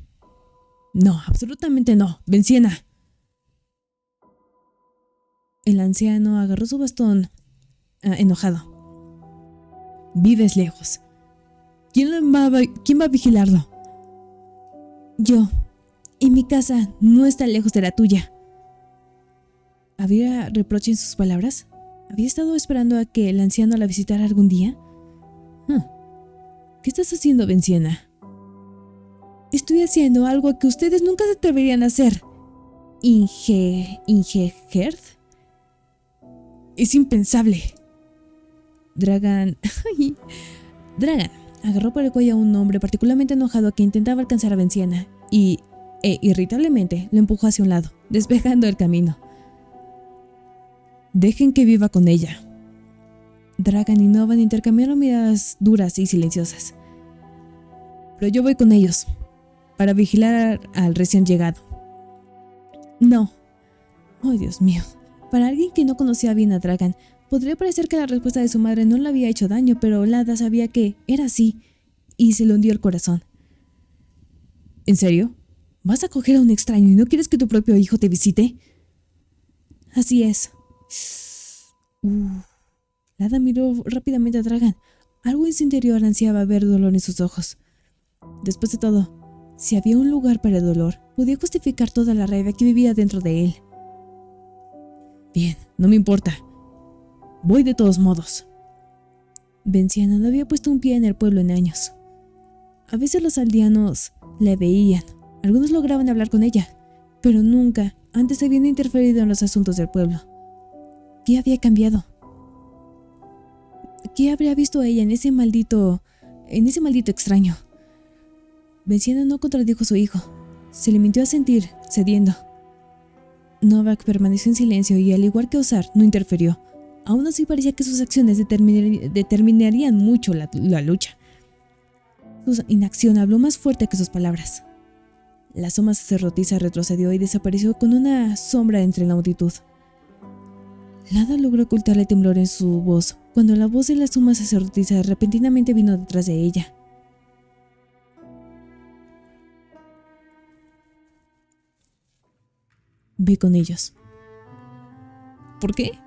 S1: No, absolutamente no, Venciana. El anciano agarró su bastón, enojado. Vives lejos. ¿Quién va a vigilarlo? Yo. Y mi casa no está lejos de la tuya. ¿Había reproche en sus palabras? ¿Había estado esperando a que el anciano la visitara algún día? ¿Qué estás haciendo, Venciana? Estoy haciendo algo que ustedes nunca se atreverían a hacer. ¿Ingeherd? Es impensable. Dragan agarró por el cuello a un hombre particularmente enojado que intentaba alcanzar a Venciana e irritablemente lo empujó hacia un lado, despejando el camino. Dejen que viva con ella. Dragan y Novan intercambiaron miradas duras y silenciosas. Pero yo voy con ellos, para vigilar al recién llegado. No. Oh, Dios mío. Para alguien que no conocía bien a Dragan, podría parecer que la respuesta de su madre no le había hecho daño, pero Lada sabía que era así, y se le hundió el corazón. ¿En serio? ¿Vas a coger a un extraño y no quieres que tu propio hijo te visite? Así es. Lada miró rápidamente a Dragan. Algo en su interior ansiaba ver dolor en sus ojos. Después de todo, si había un lugar para el dolor, podía justificar toda la rabia que vivía dentro de él. Bien, no me importa. Voy de todos modos. Venciana no había puesto un pie en el pueblo en años. A veces los aldeanos la veían, algunos lograban hablar con ella, pero nunca antes habían interferido en los asuntos del pueblo. ¿Qué había cambiado? ¿Qué habría visto ella en ese maldito extraño? Venciana no contradijo a su hijo, se limitó a sentir, cediendo. Novak permaneció en silencio y, al igual que Osar, no interfirió. Aún así parecía que sus acciones determinarían mucho la lucha. Su inacción habló más fuerte que sus palabras. La suma sacerdotisa retrocedió y desapareció con una sombra entre la multitud. Lada logró ocultar el temblor en su voz cuando la voz de la suma sacerdotisa repentinamente vino detrás de ella. Ve con ellos. ¿Por qué?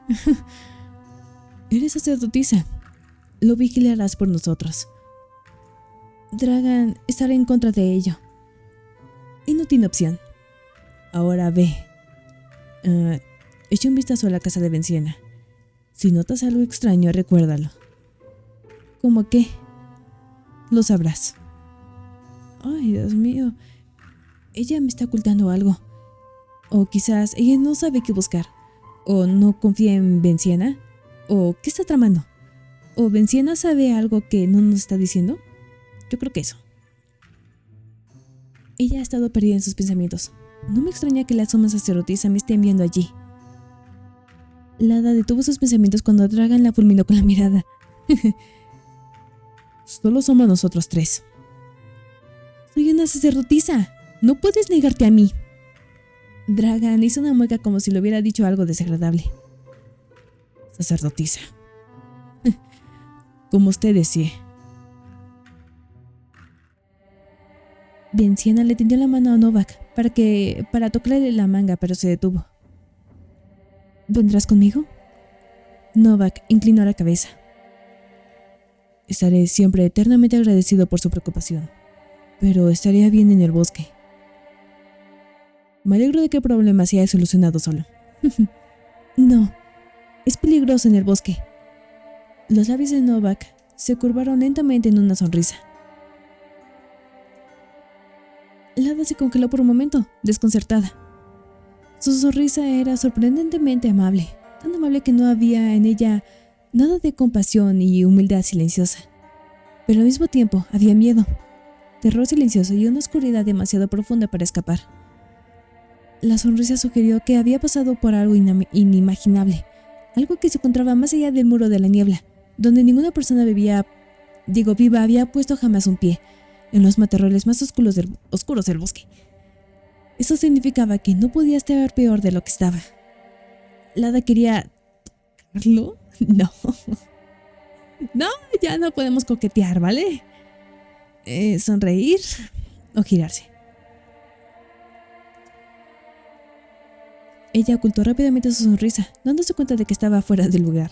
S1: Eres sacerdotisa. Lo vigilarás por nosotros. Dragan estará en contra de ello. Y no tiene opción. Ahora ve. Echa un vistazo a la casa de Venciana. Si notas algo extraño, recuérdalo. ¿Cómo qué? Lo sabrás. Ay, Dios mío. Ella me está ocultando algo. O quizás ella no sabe qué buscar. O no confía en Venciana. ¿O qué está tramando? ¿O Venciana sabe algo que no nos está diciendo? Yo creo que eso. Ella ha estado perdida en sus pensamientos. No me extraña que la suma sacerdotisa me esté enviando allí. Lada detuvo sus pensamientos cuando Dragan la fulminó con la mirada. Solo somos nosotros tres. Soy una sacerdotisa. No puedes negarte a mí. Dragan hizo una mueca como si le hubiera dicho algo desagradable. Sacerdotisa. Como usted decía. Venciana le tendió la mano a Novak para tocarle la manga, pero se detuvo. ¿Vendrás conmigo? Novak inclinó la cabeza. Estaré siempre eternamente agradecido por su preocupación, pero estaría bien en el bosque. Me alegro de que el problema se haya solucionado solo. No, es peligroso en el bosque. Los labios de Novak se curvaron lentamente en una sonrisa. Lada se congeló por un momento, desconcertada. Su sonrisa era sorprendentemente amable, tan amable que no había en ella nada de compasión y humildad silenciosa. Pero al mismo tiempo había miedo, terror silencioso y una oscuridad demasiado profunda para escapar. La sonrisa sugirió que había pasado por algo inimaginable, algo que se encontraba más allá del muro de la niebla, donde ninguna persona viva había puesto jamás un pie, en los matorrales más oscuros del bosque. Eso significaba que no podía estar peor de lo que estaba. ¿Lada quería tocarlo? No. No, ya no podemos coquetear, ¿vale? Sonreír o girarse. Ella ocultó rápidamente su sonrisa, dándose cuenta de que estaba fuera del lugar.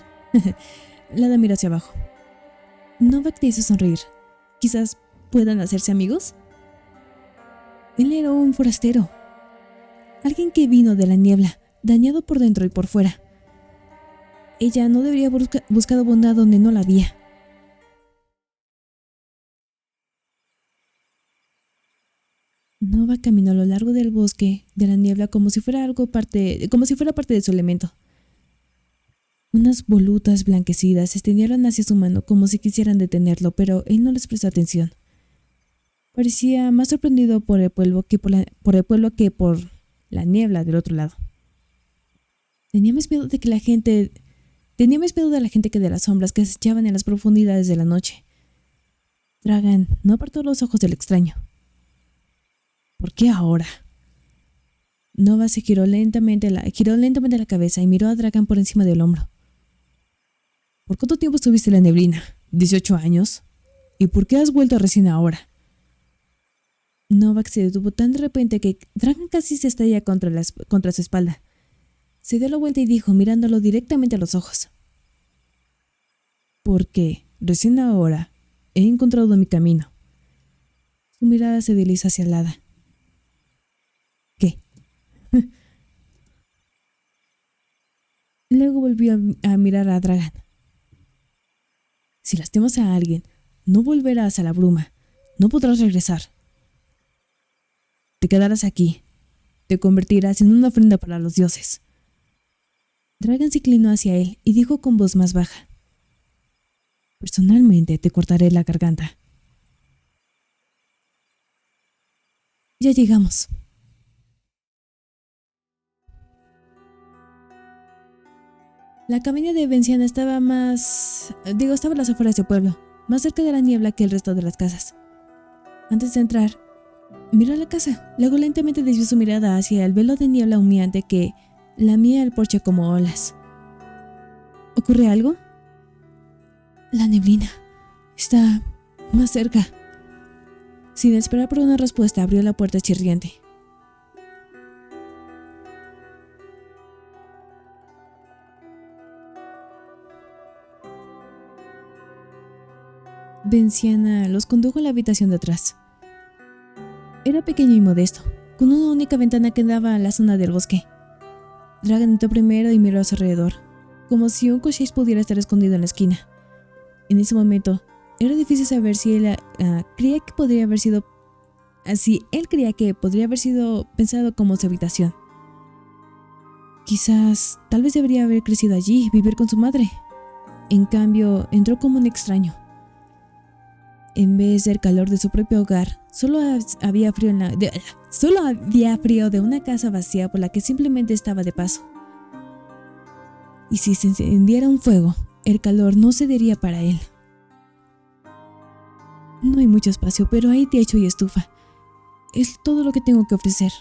S1: Lada miró hacia abajo. Novak te hizo sonreír. Quizás puedan hacerse amigos. Él era un forastero. Alguien que vino de la niebla, dañado por dentro y por fuera. Ella no debería haber buscado bondad donde no la había. Nova caminó a lo largo del bosque de la niebla como si fuera parte de su elemento. Unas volutas blanquecidas se extendieron hacia su mano como si quisieran detenerlo, pero él no les prestó atención. Parecía más sorprendido por el pueblo que por la niebla del otro lado. Tenía más miedo de la gente que de las sombras que acechaban en las profundidades de la noche. Dragan no apartó los ojos del extraño. ¿Por qué ahora? Nova se giró lentamente la cabeza y miró a Dragan por encima del hombro. ¿Por cuánto tiempo estuviste en la neblina? ¿18 años? ¿Y por qué has vuelto recién ahora? Novak se detuvo tan de repente que Dragan casi se estalla contra su espalda. Se dio la vuelta y dijo, mirándolo directamente a los ojos. Porque recién ahora he encontrado mi camino. Su mirada se deslizó hacia Lada. ¿Qué? Luego volvió a mirar a Dragan. Si lastimas a alguien, no volverás a la bruma. No podrás regresar. Te quedarás aquí. Te convertirás en una ofrenda para los dioses. Dragan se inclinó hacia él y dijo con voz más baja. Personalmente te cortaré la garganta. Ya llegamos. La cabaña de Venciana estaba a las afueras del pueblo, más cerca de la niebla que el resto de las casas. Antes de entrar, miró la casa, luego lentamente desvió su mirada hacia el velo de niebla humeante que lamía el porche como olas. ¿Ocurre algo? La neblina está más cerca. Sin esperar por una respuesta, abrió la puerta chirriante. Venciana los condujo a la habitación de atrás. Era pequeño y modesto, con una única ventana que daba a la zona del bosque. Dragan entró primero y miró a su alrededor, como si un cochise pudiera estar escondido en la esquina. En ese momento, era difícil saber si él creía que podría haber sido pensado como su habitación. Tal vez debería haber crecido allí, vivir con su madre. En cambio, entró como un extraño. En vez del calor de su propio hogar, solo había frío de una casa vacía por la que simplemente estaba de paso. Y si se encendiera un fuego, el calor no cedería para él. No hay mucho espacio, pero hay techo y estufa. Es todo lo que tengo que ofrecer.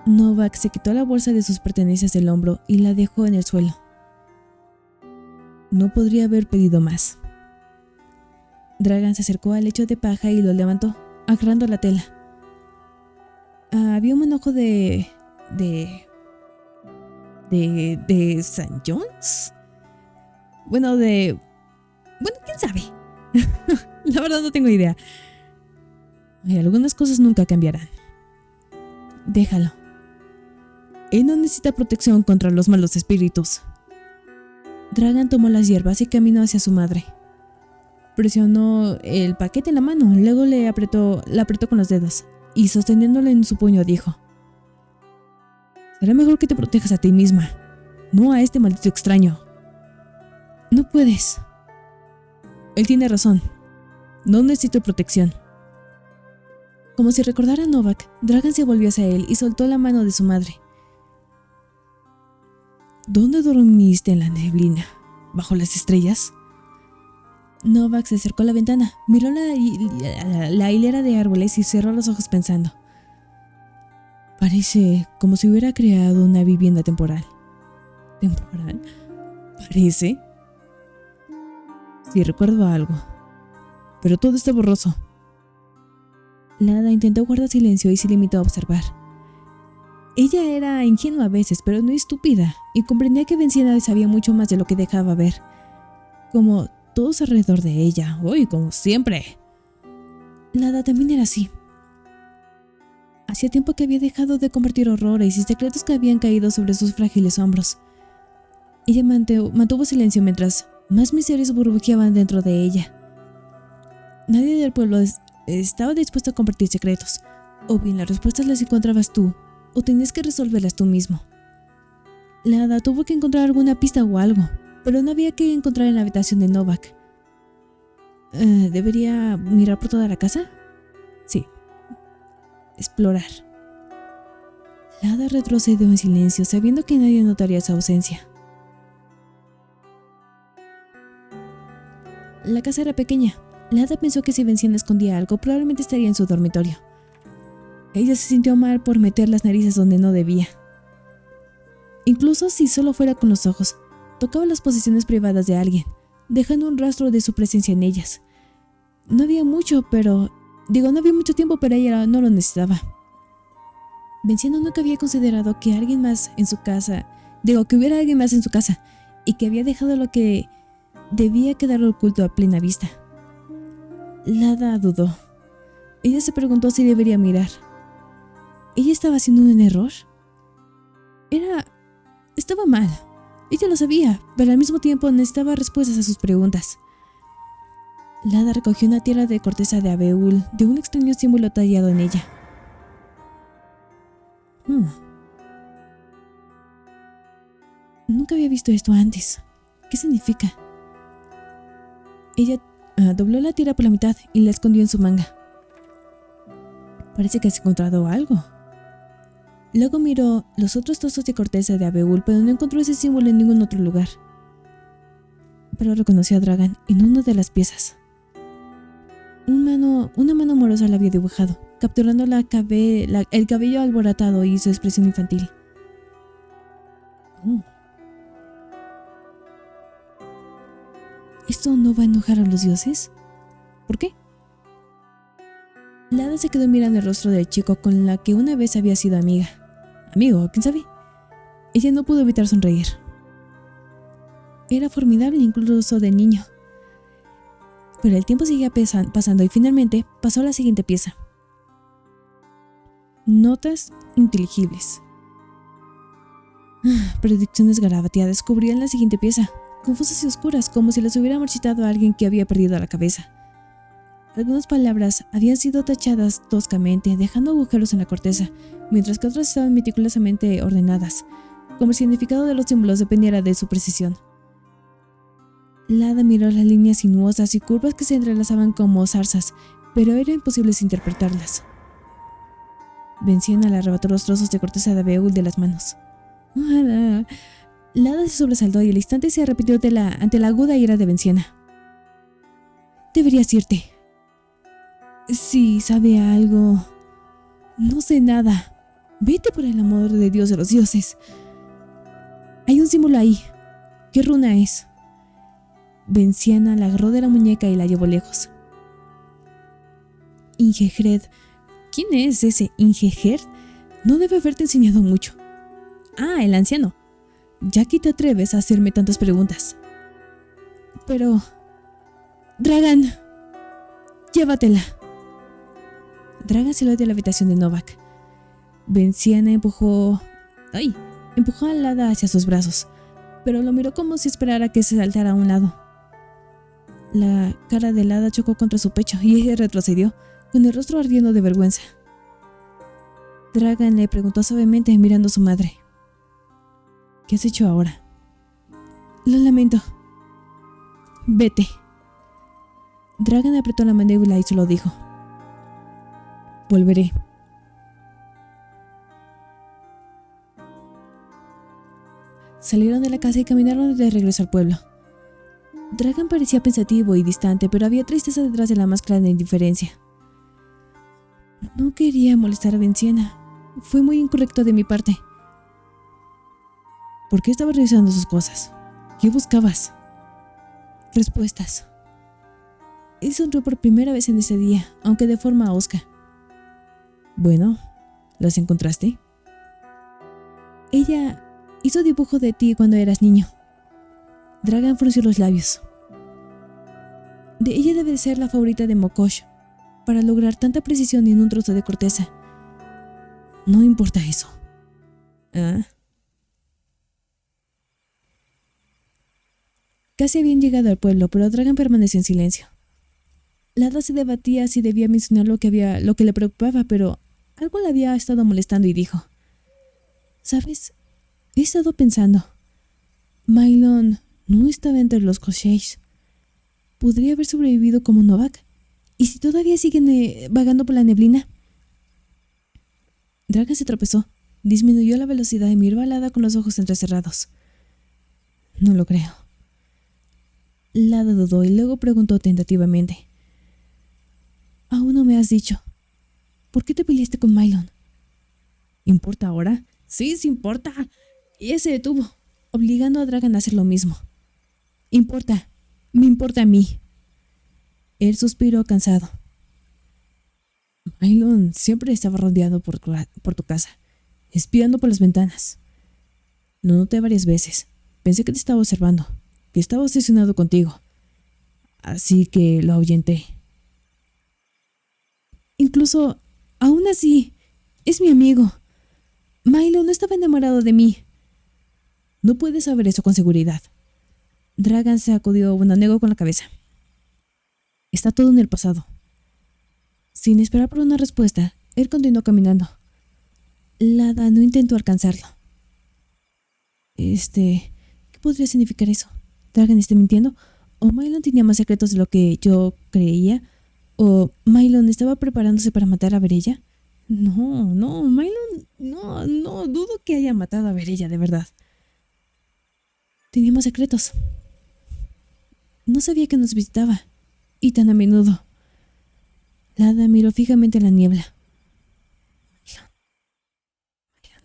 S1: Novak se quitó la bolsa de sus pertenencias del hombro y la dejó en el suelo. No podría haber pedido más. Dragan se acercó al lecho de paja y lo levantó, agarrando la tela. Había un manojo de St. John's. Bueno, quién sabe. La verdad no tengo idea. Algunas cosas nunca cambiarán. Déjalo. Él no necesita protección contra los malos espíritus. Dragan tomó las hierbas y caminó hacia su madre. Presionó el paquete en la mano, luego la apretó con los dedos. y sosteniéndola en su puño dijo: «Será mejor que te protejas a ti misma, no a este maldito extraño». «No puedes». «Él tiene razón. No necesito protección». Como si recordara a Novak, Dragan se volvió hacia él y soltó la mano de su madre. «¿Dónde dormiste en la neblina? ¿Bajo las estrellas?». Novak se acercó a la ventana, miró la hilera de árboles y cerró los ojos pensando. Parece como si hubiera creado una vivienda temporal. ¿Temporal? Parece. Sí, recuerdo algo. Pero todo está borroso. La hada intentó guardar silencio y se limitó a observar. Ella era ingenua a veces, pero no estúpida, y comprendía que Venciana sabía mucho más de lo que dejaba ver. Como todos alrededor de ella, hoy como siempre. La hada también era así. Hacía tiempo que había dejado de compartir horrores y secretos que habían caído sobre sus frágiles hombros. Ella mantuvo silencio mientras más misterios burbujeaban dentro de ella. Nadie del pueblo estaba dispuesto a compartir secretos. O bien las respuestas las encontrabas tú, o tenías que resolverlas tú mismo. La hada tuvo que encontrar alguna pista o algo, pero no había que encontrar en la habitación de Novak. ¿Debería mirar por toda la casa? Sí. Explorar. La hada retrocedió en silencio, sabiendo que nadie notaría su ausencia. La casa era pequeña. La hada pensó que si Venciana escondía algo, probablemente estaría en su dormitorio. Ella se sintió mal por meter las narices donde no debía. Incluso si solo fuera con los ojos, tocaba las posiciones privadas de alguien, dejando un rastro de su presencia en ellas. No había mucho tiempo, pero ella no lo necesitaba. Venciana nunca había considerado que hubiera alguien más en su casa, y que había dejado lo que debía quedar oculto a plena vista. La hada dudó. Ella se preguntó si debería mirar. ¿Ella estaba haciendo un error? Estaba mal. Ella lo sabía, pero al mismo tiempo necesitaba respuestas a sus preguntas. La hada recogió una tierra de corteza de abeul de un extraño símbolo tallado en ella. Nunca había visto esto antes. ¿Qué significa? Ella dobló la tira por la mitad y la escondió en su manga. Parece que has encontrado algo. Luego miró los otros trozos de corteza de abeul, pero no encontró ese símbolo en ningún otro lugar. Pero reconoció a Dragan en una de las piezas. Una mano amorosa la había dibujado, capturando el cabello alborotado y su expresión infantil. ¿Esto no va a enojar a los dioses? ¿Por qué? La hada se quedó mirando el rostro del chico con la que una vez había sido amiga. Amigo, ¿quién sabe? Ella no pudo evitar sonreír. Era formidable incluso de niño. Pero el tiempo seguía pasando y finalmente pasó a la siguiente pieza. Notas inteligibles. Predicciones garabateadas cubrían la siguiente pieza, confusas y oscuras, como si las hubiera marchitado a alguien que había perdido la cabeza. Algunas palabras habían sido tachadas toscamente, dejando agujeros en la corteza, mientras que otras estaban meticulosamente ordenadas, como el significado de los símbolos dependiera de su precisión. La hada miró las líneas sinuosas y curvas que se entrelazaban como zarzas, pero era imposible interpretarlas. Venciana le arrebató los trozos de corteza de abeul de las manos. La hada se sobresaltó y al instante se arrepintió ante la aguda ira de Venciana. Deberías irte. Si sabe algo. No sé nada. Vete por el amor de Dios de los dioses. Hay un símbolo ahí. ¿Qué runa es? Venciana la agarró de la muñeca y la llevó lejos. Ingegerd. ¿Quién es ese Ingegerd? No debe haberte enseñado mucho. Ah, el anciano. Ya que te atreves a hacerme tantas preguntas. Pero... Dragan, llévatela. Dragan salió de la habitación de Novak. Venciana empujó a la hada hacia sus brazos, pero lo miró como si esperara que se saltara a un lado. La cara de la hada chocó contra su pecho y ella retrocedió, con el rostro ardiendo de vergüenza. Dragan le preguntó suavemente mirando a su madre. ¿Qué has hecho ahora? Lo lamento. Vete. Dragan apretó la mandíbula y solo dijo: volveré. Salieron de la casa y caminaron de regreso al pueblo. Dragan parecía pensativo y distante, pero había tristeza detrás de la máscara de indiferencia. No quería molestar a Venciana. Fue muy incorrecto de mi parte. ¿Por qué estabas revisando sus cosas? ¿Qué buscabas? Respuestas. Él sonrió por primera vez en ese día, aunque de forma hosca. Bueno, ¿las encontraste? Ella hizo dibujo de ti cuando eras niño. Dragan frunció los labios. De ella debe ser la favorita de Mokosh, para lograr tanta precisión en un trozo de corteza. No importa eso. ¿Ah? Casi habían llegado al pueblo, pero Dragan permaneció en silencio. Lada se debatía si debía mencionar lo que le preocupaba, pero algo le había estado molestando y dijo: ¿sabes? He estado pensando. Maelon no estaba entre los Kosheis. ¿Podría haber sobrevivido como Novak? ¿Y si todavía siguen vagando por la neblina? Dragan se tropezó, disminuyó la velocidad y miró a Lada con los ojos entrecerrados. No lo creo. Lada dudó y luego preguntó tentativamente: aún no me has dicho. ¿Por qué te peleaste con Maelon? ¿Importa ahora? Sí importa. Y él se detuvo, obligando a Dragan a hacer lo mismo. Importa. Me importa a mí. Él suspiró cansado. Maelon siempre estaba rodeado por tu casa, espiando por las ventanas. Lo noté varias veces. Pensé que te estaba observando, que estaba obsesionado contigo. Así que lo ahuyenté. Incluso, aún así, es mi amigo. Maelon no estaba enamorado de mí. No puedes saber eso con seguridad. Dragan sacudió un negó con la cabeza. Está todo en el pasado. Sin esperar por una respuesta, él continuó caminando. Lada no intentó alcanzarlo. ¿Qué podría significar eso? ¿Dragan está mintiendo? ¿O Maelon tenía más secretos de lo que yo creía? ¿O Maelon estaba preparándose para matar a Berella? No, Maelon, no, dudo que haya matado a Berella, de verdad. Teníamos secretos. No sabía que nos visitaba, y tan a menudo. Lada miró fijamente en la niebla.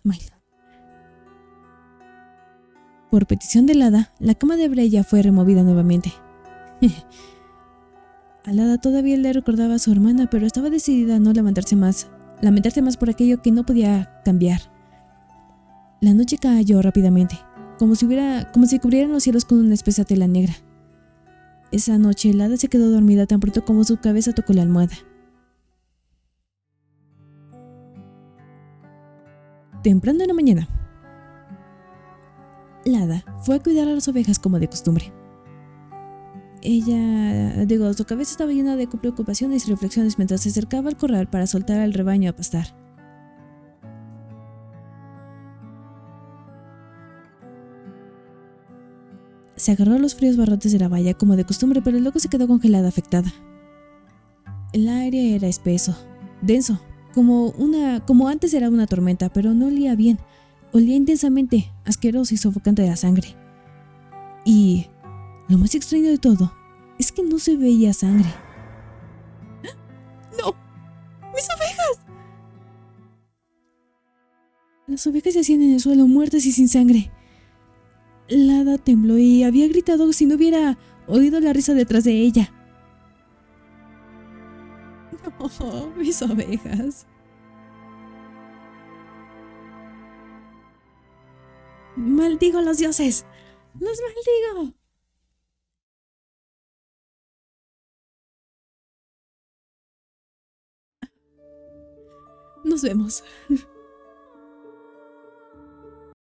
S1: Maelon. Por petición de Lada, la cama de Berella fue removida nuevamente. A Lada todavía le recordaba a su hermana, pero estaba decidida a no lamentarse más por aquello que no podía cambiar. La noche cayó rápidamente, como si cubrieran los cielos con una espesa tela negra. Esa noche, Lada se quedó dormida tan pronto como su cabeza tocó la almohada. Temprano en la mañana, Lada fue a cuidar a las ovejas como de costumbre. Su cabeza estaba llena de preocupaciones y reflexiones mientras se acercaba al corral para soltar al rebaño a pastar. Se agarró a los fríos barrotes de la valla como de costumbre, pero luego se quedó congelada, afectada. El aire era espeso, denso, como antes era una tormenta, pero no olía bien. Olía intensamente, asqueroso y sofocante de la sangre. Y lo más extraño de todo es que no se veía sangre. ¡No! ¡Mis ovejas! Las ovejas yacían en el suelo, muertas y sin sangre. Lada tembló y había gritado si no hubiera oído la risa detrás de ella. ¡No! ¡Mis ovejas! ¡Maldigo a los dioses! ¡Los maldigo! Nos vemos.